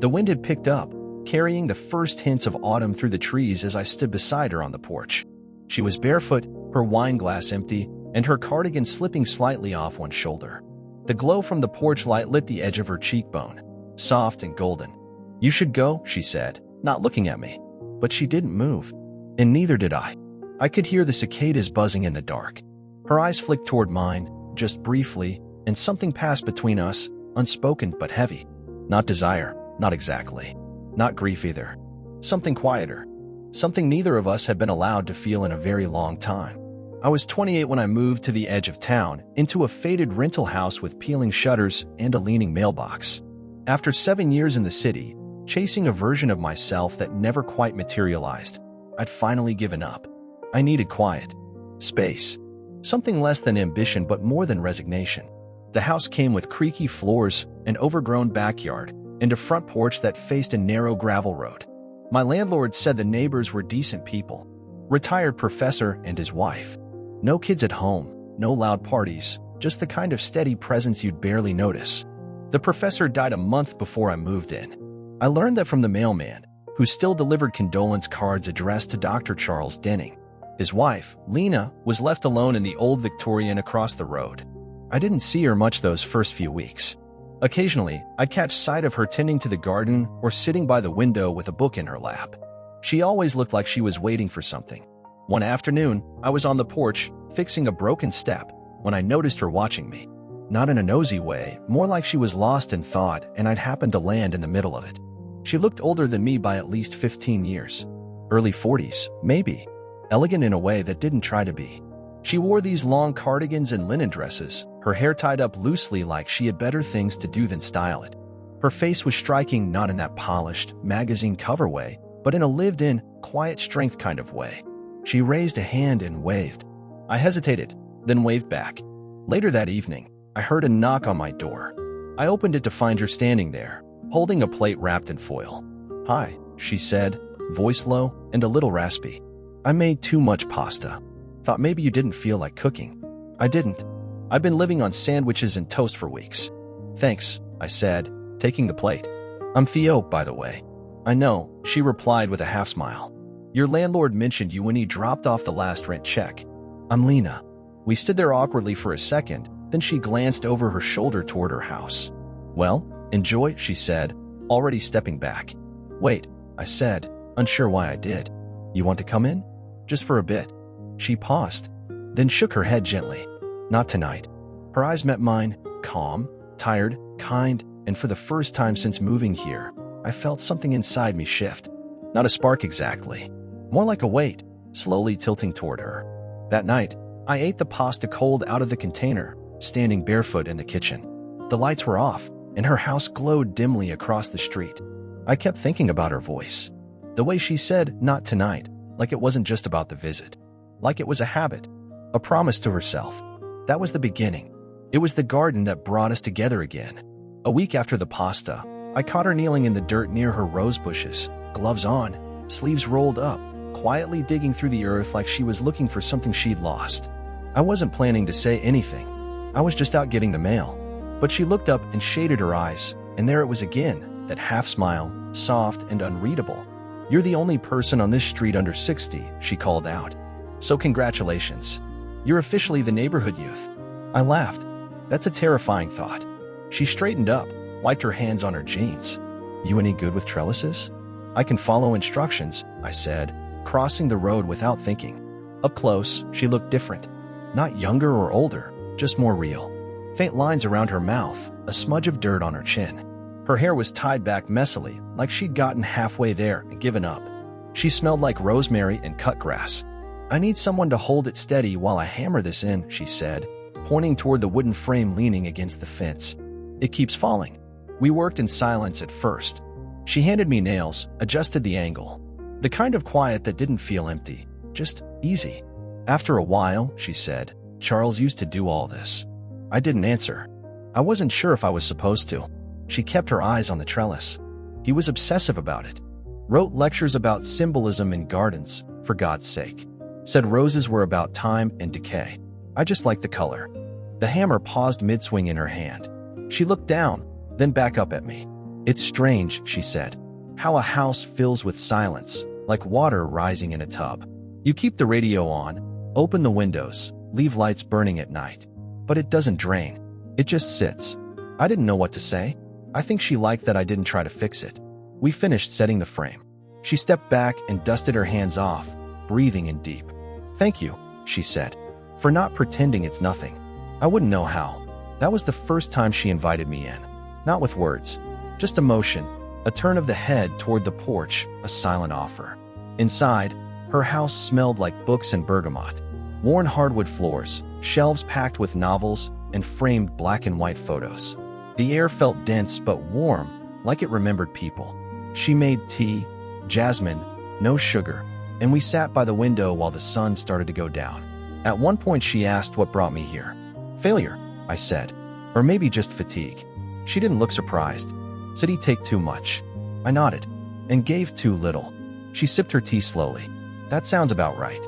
The wind had picked up, carrying the first hints of autumn through the trees as I stood beside her on the porch. She was barefoot, her wine glass empty, and her cardigan slipping slightly off one shoulder. The glow from the porch light lit the edge of her cheekbone, soft and golden. "You should go," she said, not looking at me. But she didn't move, and neither did I. I could hear the cicadas buzzing in the dark. Her eyes flicked toward mine, just briefly, and something passed between us, unspoken but heavy. Not desire, not exactly. Not grief either. Something quieter. Something neither of us had been allowed to feel in a very long time. I was 28 when I moved to the edge of town, into a faded rental house with peeling shutters and a leaning mailbox. After 7 years in the city, chasing a version of myself that never quite materialized, I'd finally given up. I needed quiet. Space. Something less than ambition but more than resignation. The house came with creaky floors, an overgrown backyard, and a front porch that faced a narrow gravel road. My landlord said the neighbors were decent people. Retired professor and his wife. No kids at home, no loud parties, just the kind of steady presence you'd barely notice. The professor died a month before I moved in. I learned that from the mailman, who still delivered condolence cards addressed to Dr. Charles Denning. His wife, Lena, was left alone in the old Victorian across the road. I didn't see her much those first few weeks. Occasionally, I'd catch sight of her tending to the garden or sitting by the window with a book in her lap. She always looked like she was waiting for something. One afternoon, I was on the porch, fixing a broken step, when I noticed her watching me. Not in a nosy way, more like she was lost in thought and I'd happened to land in the middle of it. She looked older than me by at least 15 years. Early 40s, maybe. Elegant in a way that didn't try to be. She wore these long cardigans and linen dresses, her hair tied up loosely like she had better things to do than style it. Her face was striking not in that polished, magazine cover way, but in a lived-in, quiet strength kind of way. She raised a hand and waved. I hesitated, then waved back. Later that evening, I heard a knock on my door. I opened it to find her standing there, holding a plate wrapped in foil. "Hi," she said, voice low and a little raspy. "I made too much pasta. Thought maybe you didn't feel like cooking." I didn't. I've been living on sandwiches and toast for weeks. "Thanks," I said, taking the plate. "I'm Theo, by the way." "I know," she replied with a half smile. "Your landlord mentioned you when he dropped off the last rent check." "I'm Lena." We stood there awkwardly for a second, then she glanced over her shoulder toward her house. "Well, enjoy," she said, already stepping back. "Wait," I said, unsure why I did. "You want to come in? Just for a bit?" She paused, then shook her head gently. "Not tonight." Her eyes met mine, calm, tired, kind, and for the first time since moving here, I felt something inside me shift. Not a spark exactly, more like a weight, slowly tilting toward her. That night, I ate the pasta cold out of the container, standing barefoot in the kitchen. The lights were off, and her house glowed dimly across the street. I kept thinking about her voice. The way she said, "Not tonight," like it wasn't just about the visit. Like it was a habit, a promise to herself. That was the beginning. It was the garden that brought us together again. A week after the pasta, I caught her kneeling in the dirt near her rose bushes, gloves on, sleeves rolled up, quietly digging through the earth like she was looking for something she'd lost. I wasn't planning to say anything. I was just out getting the mail. But she looked up and shaded her eyes, and there it was again, that half smile, soft and unreadable. "You're the only person on this street under 60, she called out. "So congratulations. You're officially the neighborhood youth." I laughed. That's a terrifying thought. She straightened up, wiped her hands on her jeans. "You any good with trellises?" "I can follow instructions," I said, crossing the road without thinking. Up close, she looked different. Not younger or older, just more real. Faint lines around her mouth, a smudge of dirt on her chin. Her hair was tied back messily, like she'd gotten halfway there and given up. She smelled like rosemary and cut grass. "I need someone to hold it steady while I hammer this in," she said, pointing toward the wooden frame leaning against the fence. "It keeps falling." We worked in silence at first. She handed me nails, adjusted the angle. The kind of quiet that didn't feel empty, just easy. "After a while," she said, "Charles used to do all this." I didn't answer. I wasn't sure if I was supposed to. She kept her eyes on the trellis. "He was obsessive about it. Wrote lectures about symbolism in gardens, for God's sake. Said roses were about time and decay. I just liked the color." The hammer paused mid-swing in her hand. She looked down, then back up at me. It's strange, she said, how a house fills with silence, like water rising in a tub. You keep the radio on, open the windows, leave lights burning at night. But it doesn't drain. It just sits. I didn't know what to say. I think she liked that I didn't try to fix it. We finished setting the frame. She stepped back and dusted her hands off, breathing in deep. Thank you, she said, for not pretending it's nothing. I wouldn't know how. That was the first time she invited me in. Not with words, just emotion, a turn of the head toward the porch, a silent offer. Inside, her house smelled like books and bergamot. Worn hardwood floors, shelves packed with novels, and framed black and white photos. The air felt dense but warm, like it remembered people. She made tea, jasmine, no sugar, and we sat by the window while the sun started to go down. At one point she asked what brought me here. Failure, I said, or maybe just fatigue. She didn't look surprised. Said he'd take too much. I nodded, and gave too little. She sipped her tea slowly. That sounds about right.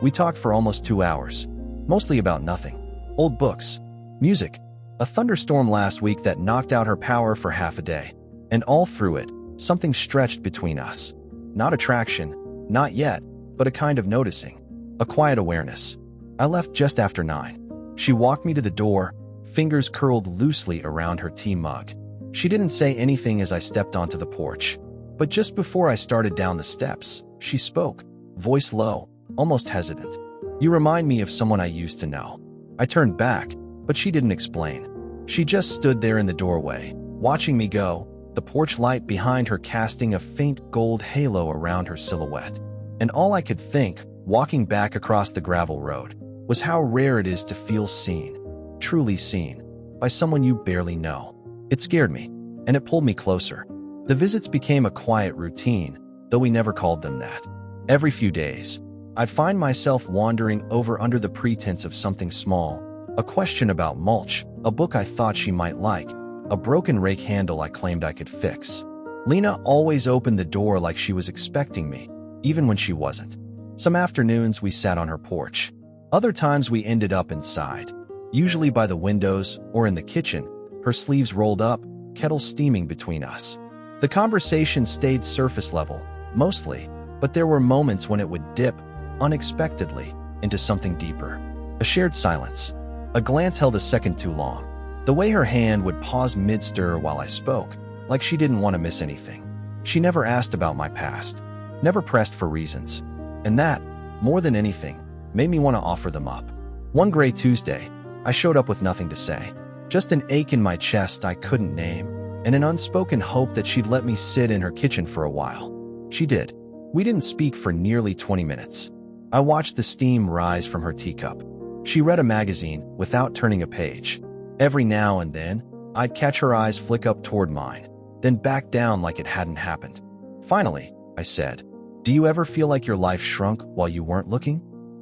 We talked for almost 2 hours, mostly about nothing. Old books, music, a thunderstorm last week that knocked out her power for half a day. And all through it, something stretched between us. Not attraction, not yet, but a kind of noticing. A quiet awareness. I left just after 9. She walked me to the door, fingers curled loosely around her tea mug. She didn't say anything as I stepped onto the porch. But just before I started down the steps, she spoke, voice low, almost hesitant. You remind me of someone I used to know. I turned back, but she didn't explain. She just stood there in the doorway, watching me go, the porch light behind her casting a faint gold halo around her silhouette. And all I could think, walking back across the gravel road, was how rare it is to feel seen, truly seen, by someone you barely know. It scared me, and it pulled me closer. The visits became a quiet routine, though we never called them that. Every few days, I'd find myself wandering over under the pretense of something small, a question about mulch, a book I thought she might like, a broken rake handle I claimed I could fix. Lena always opened the door like she was expecting me, even when she wasn't. Some afternoons we sat on her porch. Other times we ended up inside, usually by the windows or in the kitchen, her sleeves rolled up, kettle steaming between us. The conversation stayed surface level, mostly, but there were moments when it would dip, unexpectedly, into something deeper. A shared silence. A glance held a second too long. The way her hand would pause mid-stir while I spoke, like she didn't want to miss anything. She never asked about my past, never pressed for reasons. And that, more than anything, made me want to offer them up. One gray Tuesday, I showed up with nothing to say. Just an ache in my chest I couldn't name, and an unspoken hope that she'd let me sit in her kitchen for a while. She did. We didn't speak for nearly 20 minutes. I watched the steam rise from her teacup. She read a magazine without turning a page. Every now and then, I'd catch her eyes flick up toward mine, then back down like it hadn't happened. Finally, I said, "Do you ever feel like your life shrunk while you weren't looking?"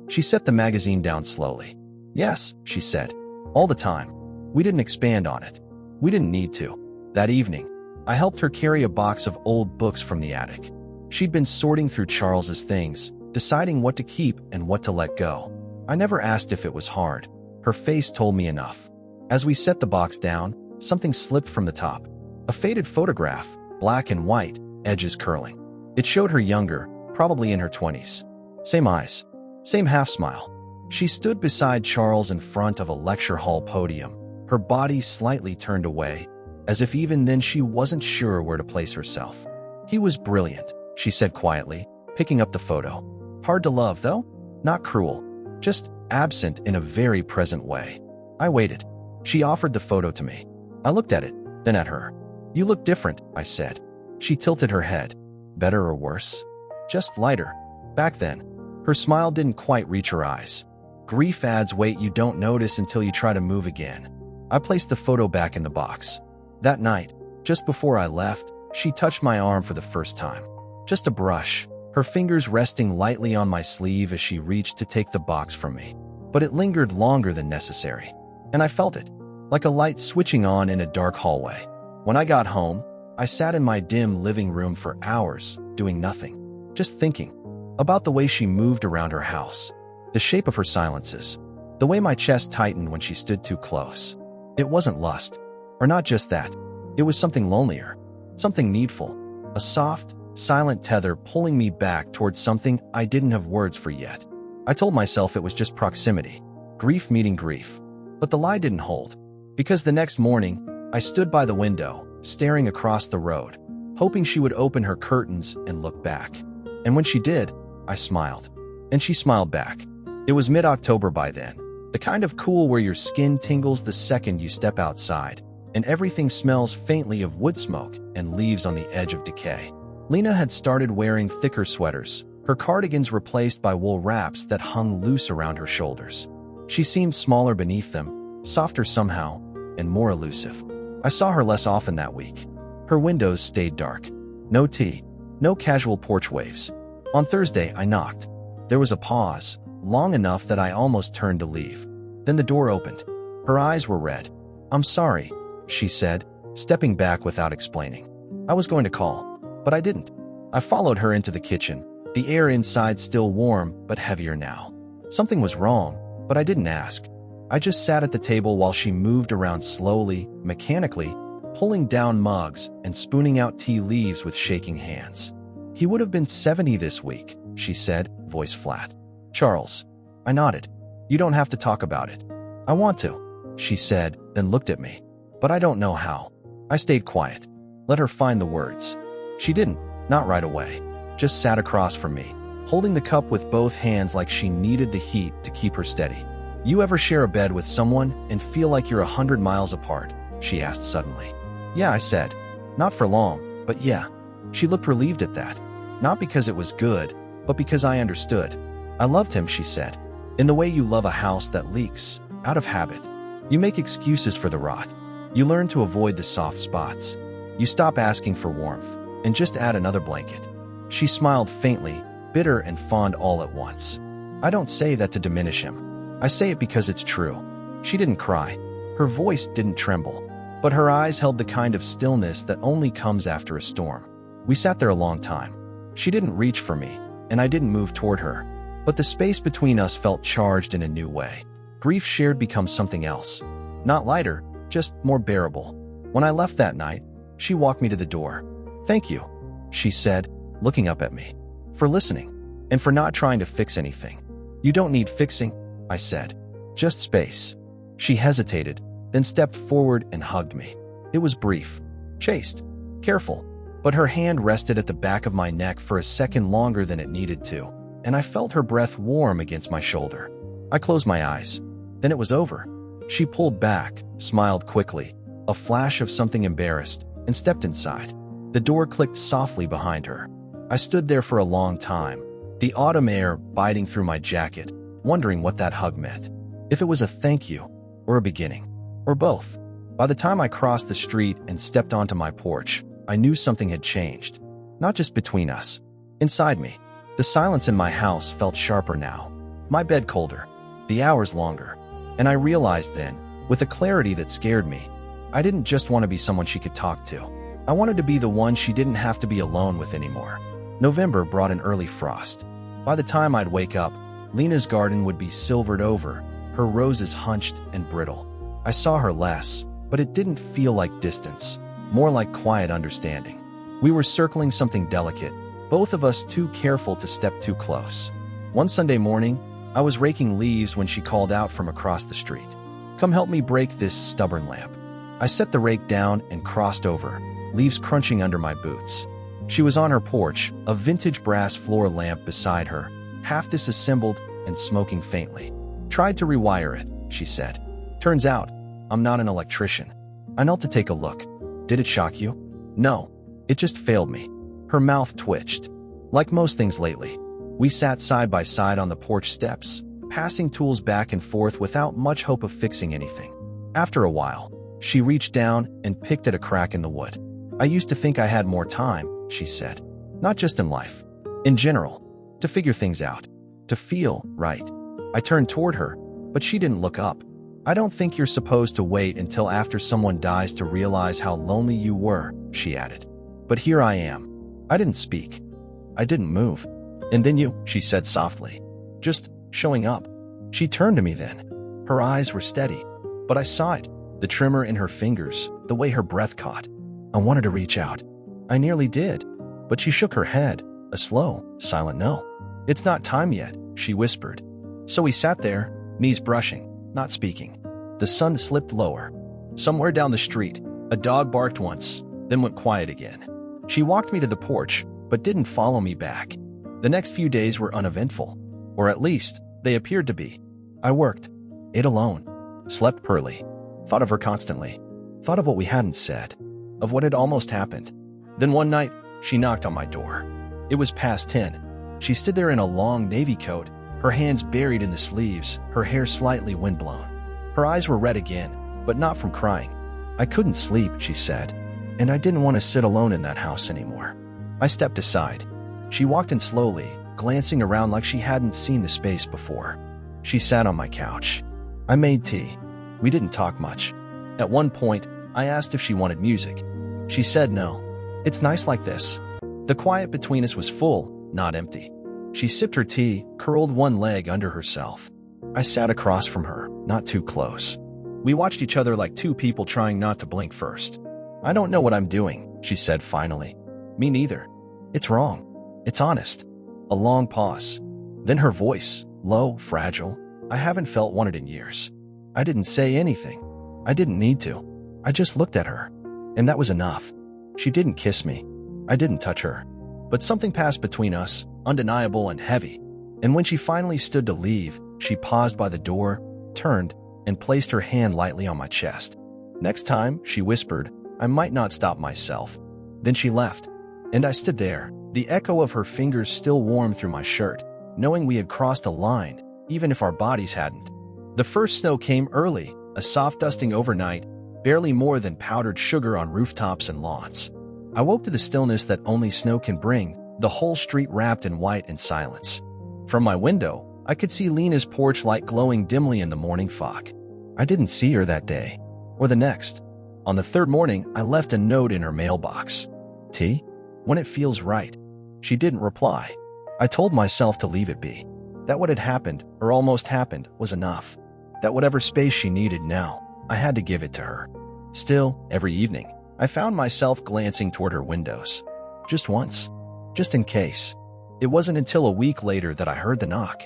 She set the magazine down slowly. "Yes," she said, "all the time." We didn't expand on it. We didn't need to. That evening, I helped her carry a box of old books from the attic. She'd been sorting through Charles's things, deciding what to keep and what to let go. I never asked if it was hard. Her face told me enough. As we set the box down, something slipped from the top. A faded photograph, black and white, edges curling. It showed her younger, probably in her 20s. Same eyes, same half-smile. She stood beside Charles in front of a lecture hall podium, her body slightly turned away, as if even then she wasn't sure where to place herself. "He was brilliant," she said quietly, picking up the photo. "Hard to love, though? Not cruel, just absent in a very present way." I waited. She offered the photo to me. I looked at it, then at her. "You look different," I said. She tilted her head. "Better or worse?" "Just lighter." Back then, her smile didn't quite reach her eyes. Grief adds weight you don't notice until you try to move again. I placed the photo back in the box. That night, just before I left, she touched my arm for the first time. Just a brush, her fingers resting lightly on my sleeve as she reached to take the box from me. But it lingered longer than necessary. And I felt it, like a light switching on in a dark hallway. When I got home, I sat in my dim living room for hours, doing nothing. Just thinking about the way she moved around her house, the shape of her silences, the way my chest tightened when she stood too close. It wasn't lust, or not just that. It was something lonelier, Something needful. A soft, silent tether pulling me back towards something I didn't have words for yet. I told myself it was just proximity. Grief meeting grief. But the lie didn't hold. Because the next morning, I stood by the window, staring across the road, hoping she would open her curtains and look back. And when she did, I smiled. And she smiled back. It was mid-October by then. The kind of cool where your skin tingles the second you step outside, and everything smells faintly of wood smoke and leaves on the edge of decay. Lena had started wearing thicker sweaters, her cardigans replaced by wool wraps that hung loose around her shoulders. She seemed smaller beneath them, softer somehow, and more elusive. I saw her less often that week. Her windows stayed dark. No tea, no casual porch waves. On Thursday, I knocked. There was a pause, long enough that I almost turned to leave. Then the door opened. Her eyes were red. "I'm sorry," she said, stepping back without explaining. I was going to call, but I didn't. I followed her into the kitchen, the air inside still warm but heavier now. Something was wrong, but I didn't ask. I just sat at the table while she moved around slowly, mechanically, pulling down mugs and spooning out tea leaves with shaking hands. "He would have been 70 this week," she said, voice flat. "Charles." I nodded. "You don't have to talk about it." "I want to," she said, then looked at me. "But I don't know how." I stayed quiet. Let her find the words. She didn't, not right away. Just sat across from me, holding the cup with both hands like she needed the heat to keep her steady. "You ever share a bed with someone and feel like you're 100 miles apart?" she asked suddenly. "Yeah," I said. "Not for long, but yeah." She looked relieved at that. Not because it was good, but because I understood. "I loved him," she said. "In the way you love a house that leaks, out of habit. You make excuses for the rot. You learn to avoid the soft spots. You stop asking for warmth, and just add another blanket." She smiled faintly, bitter and fond all at once. I don't say that to diminish him. I say it because it's true. She didn't cry. Her voice didn't tremble. But her eyes held the kind of stillness that only comes after a storm. We sat there a long time. She didn't reach for me, and I didn't move toward her. But the space between us felt charged in a new way. Grief shared becomes something else. Not lighter, just more bearable. When I left that night, she walked me to the door. "Thank you," she said, looking up at me. "For listening, and for not trying to fix anything." "You don't need fixing," I said. "Just space." She hesitated, then stepped forward and hugged me. It was brief, chaste, careful, but her hand rested at the back of my neck for a second longer than it needed to, and I felt her breath warm against my shoulder. I closed my eyes. Then it was over. She pulled back, smiled quickly, a flash of something embarrassed, and stepped inside. The door clicked softly behind her. I stood there for a long time, the autumn air biting through my jacket, wondering what that hug meant. If it was a thank you, or a beginning, or both. By the time I crossed the street and stepped onto my porch, I knew something had changed. Not just between us. Inside me. The silence in my house felt sharper now. My bed colder. The hours longer. And I realized then, with a clarity that scared me, I didn't just want to be someone she could talk to. I wanted to be the one she didn't have to be alone with anymore. November brought an early frost. By the time I'd wake up, Lena's garden would be silvered over, her roses hunched and brittle. I saw her less, but it didn't feel like distance, more like quiet understanding. We were circling something delicate, both of us too careful to step too close. One Sunday morning, I was raking leaves when she called out from across the street. "Come help me break this stubborn lamp." I set the rake down and crossed over, leaves crunching under my boots. She was on her porch, a vintage brass floor lamp beside her, half disassembled and smoking faintly. "Tried to rewire it," she said. "Turns out, I'm not an electrician." I knelt to take a look. "Did it shock you?" "No. It just failed me." Her mouth twitched. Like most things lately. We sat side by side on the porch steps, passing tools back and forth without much hope of fixing anything. After a while, she reached down and picked at a crack in the wood. "I used to think I had more time," she said. "Not just in life. In general. To figure things out. To feel right." I turned toward her, but she didn't look up. "I don't think you're supposed to wait until after someone dies to realize how lonely you were," she added. "But here I am." I didn't speak. I didn't move. "And then you," she said softly. "Just showing up." She turned to me then. Her eyes were steady, but I saw it, the tremor in her fingers, the way her breath caught. I wanted to reach out, I nearly did, but she shook her head, a slow, silent no. It's not time yet, she whispered. So we sat there, knees brushing, not speaking. The sun slipped lower. Somewhere down the street, a dog barked once, then went quiet again. She walked me to the porch, but didn't follow me back. The next few days were uneventful, or at least, they appeared to be. I worked, ate alone, slept poorly, thought of her constantly, thought of what we hadn't said, of what had almost happened. Then one night, she knocked on my door. It was past 10. She stood there in a long navy coat, her hands buried in the sleeves, her hair slightly windblown. Her eyes were red again, but not from crying. I couldn't sleep, she said, and I didn't want to sit alone in that house anymore. I stepped aside. She walked in slowly, glancing around like she hadn't seen the space before. She sat on my couch. I made tea. We didn't talk much. At one point, I asked if she wanted music. She said no. It's nice like this. The quiet between us was full, not empty. She sipped her tea, curled one leg under herself. I sat across from her, not too close. We watched each other like two people trying not to blink first. I don't know what I'm doing, she said finally. Me neither. It's wrong. It's honest. A long pause. Then her voice, low, fragile. I haven't felt wanted in years. I didn't say anything. I didn't need to. I just looked at her. And that was enough. She didn't kiss me. I didn't touch her. But something passed between us, undeniable and heavy. And when she finally stood to leave, she paused by the door, turned, and placed her hand lightly on my chest. Next time, she whispered, I might not stop myself. Then she left. And I stood there, the echo of her fingers still warm through my shirt, knowing we had crossed a line, even if our bodies hadn't. The first snow came early, a soft dusting overnight, barely more than powdered sugar on rooftops and lawns. I woke to the stillness that only snow can bring, the whole street wrapped in white and silence. From my window, I could see Lena's porch light glowing dimly in the morning fog. I didn't see her that day, or the next. On the third morning, I left a note in her mailbox. Tea? When it feels right. She didn't reply. I told myself to leave it be. That what had happened, or almost happened, was enough. That whatever space she needed now, I had to give it to her. Still, every evening, I found myself glancing toward her windows. Just once. Just in case. It wasn't until a week later that I heard the knock.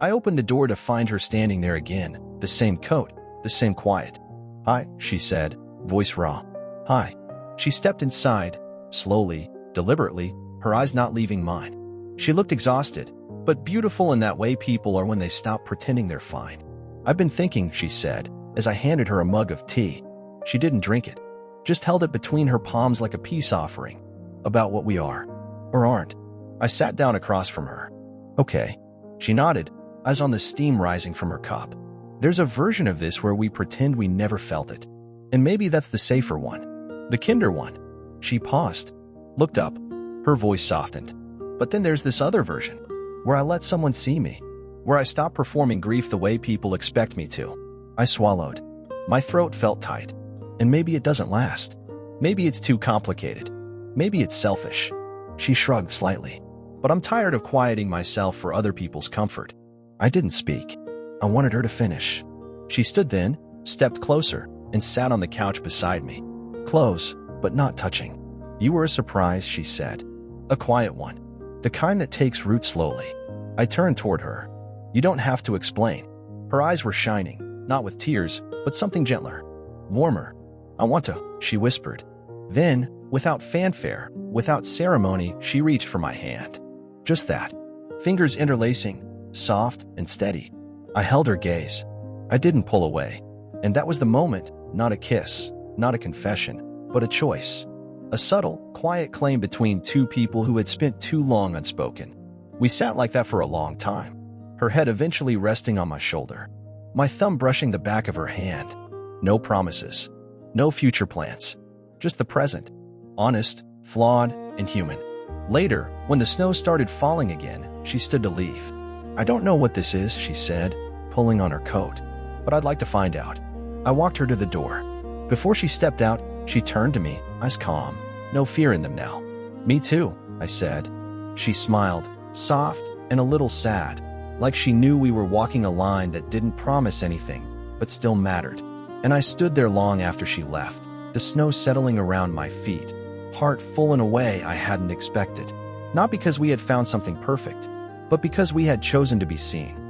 I opened the door to find her standing there again, the same coat, the same quiet. Hi, she said, voice raw. Hi. She stepped inside, slowly, deliberately, her eyes not leaving mine. She looked exhausted, but beautiful in that way people are when they stop pretending they're fine. I've been thinking, she said, as I handed her a mug of tea. She didn't drink it, just held it between her palms like a peace offering, about what we are, or aren't. I sat down across from her. Okay. She nodded, eyes on the steam rising from her cup. There's a version of this where we pretend we never felt it. And maybe that's the safer one. The kinder one. She paused, looked up, her voice softened. But then there's this other version, where I let someone see me, where I stop performing grief the way people expect me to. I swallowed. My throat felt tight. And maybe it doesn't last. Maybe it's too complicated. Maybe it's selfish. She shrugged slightly. But I'm tired of quieting myself for other people's comfort. I didn't speak. I wanted her to finish. She stood then, stepped closer, and sat on the couch beside me. Close, but not touching. You were a surprise, she said. A quiet one. The kind that takes root slowly. I turned toward her. You don't have to explain. Her eyes were shining, not with tears, but something gentler. Warmer. I want to, she whispered. Then, without fanfare, without ceremony, she reached for my hand. Just that. Fingers interlacing, soft and steady. I held her gaze. I didn't pull away. And that was the moment, not a kiss, not a confession, but a choice. A subtle, quiet claim between two people who had spent too long unspoken. We sat like that for a long time, her head eventually resting on my shoulder, my thumb brushing the back of her hand. No promises, no future plans, just the present, honest, flawed, and human. Later, when the snow started falling again, she stood to leave. I don't know what this is, she said, pulling on her coat, but I'd like to find out. I walked her to the door. Before she stepped out, she turned to me, eyes calm, no fear in them now. Me too, I said. She smiled, soft and a little sad, like she knew we were walking a line that didn't promise anything, but still mattered. And I stood there long after she left, the snow settling around my feet, heart full in a way I hadn't expected. Not because we had found something perfect, but because we had chosen to be seen.